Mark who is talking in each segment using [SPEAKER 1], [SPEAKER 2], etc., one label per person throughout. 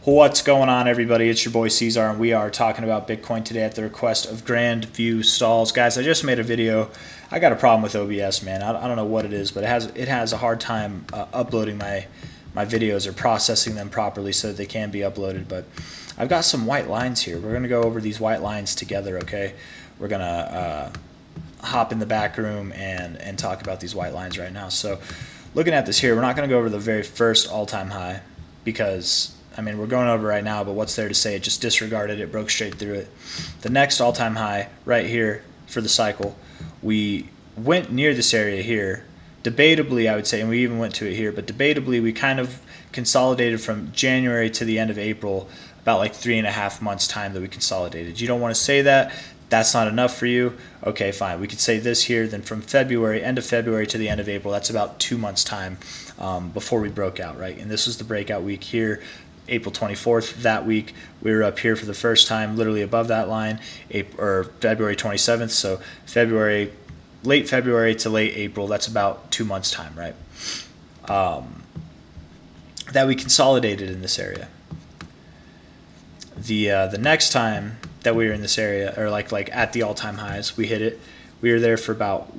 [SPEAKER 1] What's going on, everybody? It's your boy C-Zar, and we are talking about Bitcoin today at the request of Grand View Stalls. Guys, I just made a video. I got a problem with OBS, man. I don't know what it is, but it has a hard time uploading my videos or processing them properly so that they can be uploaded. But I've got some white lines here. We're going to go over these white lines together, okay? We're going to hop in the back room and talk about these white lines right now. So looking at this here, we're not going to go over the very first all-time high because I mean, we're going over right now, but what's there to say? It just disregarded it, broke straight through it. The next all-time high right here for the cycle, we went near this area here. Debatably, I would say, and we even went to it here, but debatably we kind of consolidated from January to the end of April, about like 3.5 months time that we consolidated. You don't want to say that. That's not enough for you. Okay, fine. We could say this here. Then from February, end of February to the end of April, that's about 2 months time before we broke out, right? And this was the breakout week here. April 24th, that week we were up here for the first time, literally above that line, or February 27th. So late February to late April, that's about 2 months time, right? That we consolidated in this area. The next time that we were in this area, or like at the all-time highs, we hit it. We were there for about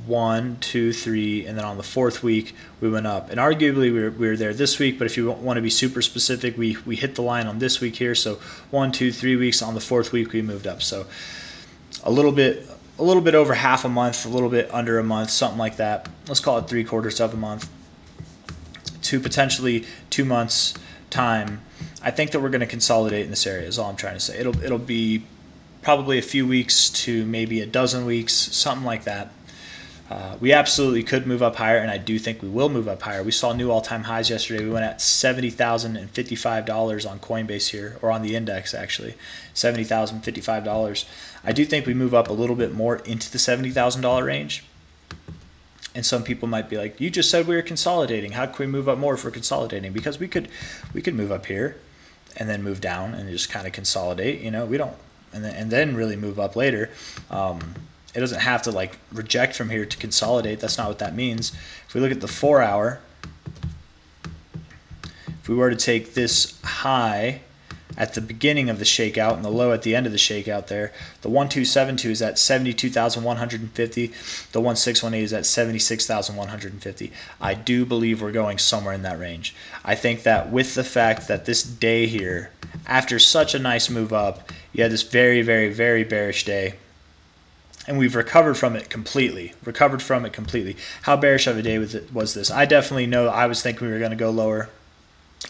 [SPEAKER 1] 1, 2, 3, and then on the fourth week we went up. And arguably we were there this week, but if you want to be super specific, we hit the line on this week here. So 1, 2, 3 weeks. On the fourth week we moved up. So a little bit over half a month, a little bit under a month, something like that. Let's call it 3/4 of a month to potentially 2 months time. I think that we're going to consolidate in this area is all I'm trying to say. It'll be probably a few weeks to maybe a dozen weeks, something like that. We absolutely could move up higher, and I do think we will move up higher. We saw new all-time highs yesterday. We went at $70,055 on Coinbase here, or on the index actually, $70,055. I do think we move up a little bit more into the $70,000 range. And some people might be like, "You just said we were consolidating. How can we move up more if we're consolidating?" Because we could move up here, and then move down and just kind of consolidate. You know, we don't, and then really move up later. It doesn't have to like reject from here to consolidate. That's not what that means. If we look at the 4 hour, if we were to take this high at the beginning of the shakeout and the low at the end of the shakeout there, the 1272 is at 72,150. The 1618 is at 76,150. I do believe we're going somewhere in that range. I think that with the fact that this day here, after such a nice move up, you had this very, very, very bearish day. And we've recovered from it completely. How bearish of a day was this? I definitely know I was thinking we were going to go lower.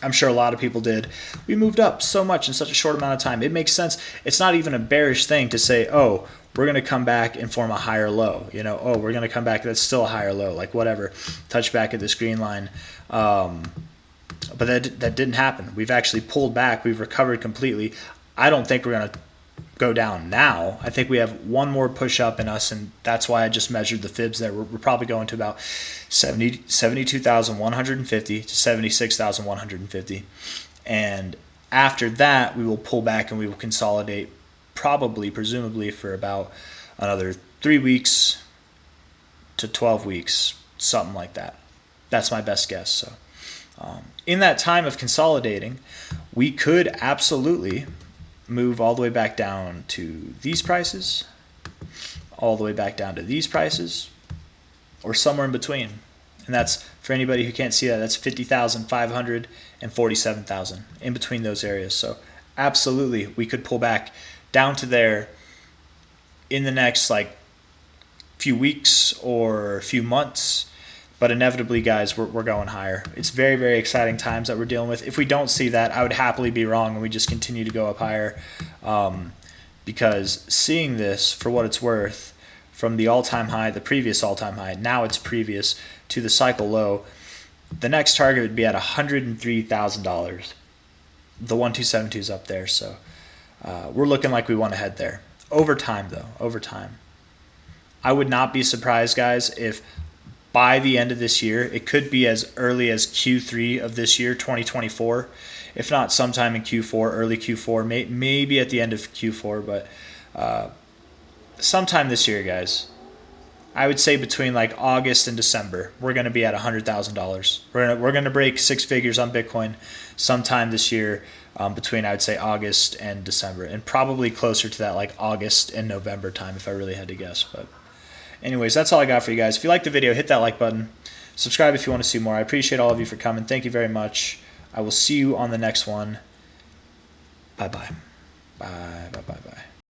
[SPEAKER 1] I'm sure a lot of people did. We moved up so much in such a short amount of time. It makes sense. It's not even a bearish thing to say, oh, we're going to come back and form a higher low. You know, oh, we're going to come back. That's still a higher low. Like whatever. Touch back at this green line. But that didn't happen. We've actually pulled back. We've recovered completely. I don't think we're going to go down now. I think we have one more push up in us, and that's why I just measured the fibs there. We're probably going to about 72,150 to 76,150, and after that we will pull back and we will consolidate, presumably for about another 3 weeks to 12 weeks, something like that. That's my best guess. So in that time of consolidating, we could absolutely move all the way back down to these prices, all the way back down to these prices, or somewhere in between. And that's, for anybody who can't see that, that's 50,500 and 47,000, in between those areas. So absolutely, we could pull back down to there in the next like few weeks or few months. But inevitably, guys, we're going higher. It's very, very exciting times that we're dealing with. If we don't see that, I would happily be wrong and we just continue to go up higher. Because seeing this, for what it's worth, from the all-time high, the previous all-time high, now it's previous to the cycle low, the next target would be at $103,000. The 1272 is up there, so we're looking like we want to head there. Over time, though, over time. I would not be surprised, guys, if by the end of this year, it could be as early as Q3 of this year, 2024, if not sometime in Q4, early Q4, maybe at the end of Q4, but sometime this year, guys, I would say between like August and December, we're going to be at $100,000. We're gonna break six figures on Bitcoin sometime this year, between I would say August and December, and probably closer to that like August and November time if I really had to guess. But anyways, that's all I got for you guys. If you liked the video, hit that like button. Subscribe if you want to see more. I appreciate all of you for coming. Thank you very much. I will see you on the next one. Bye bye. Bye bye bye bye.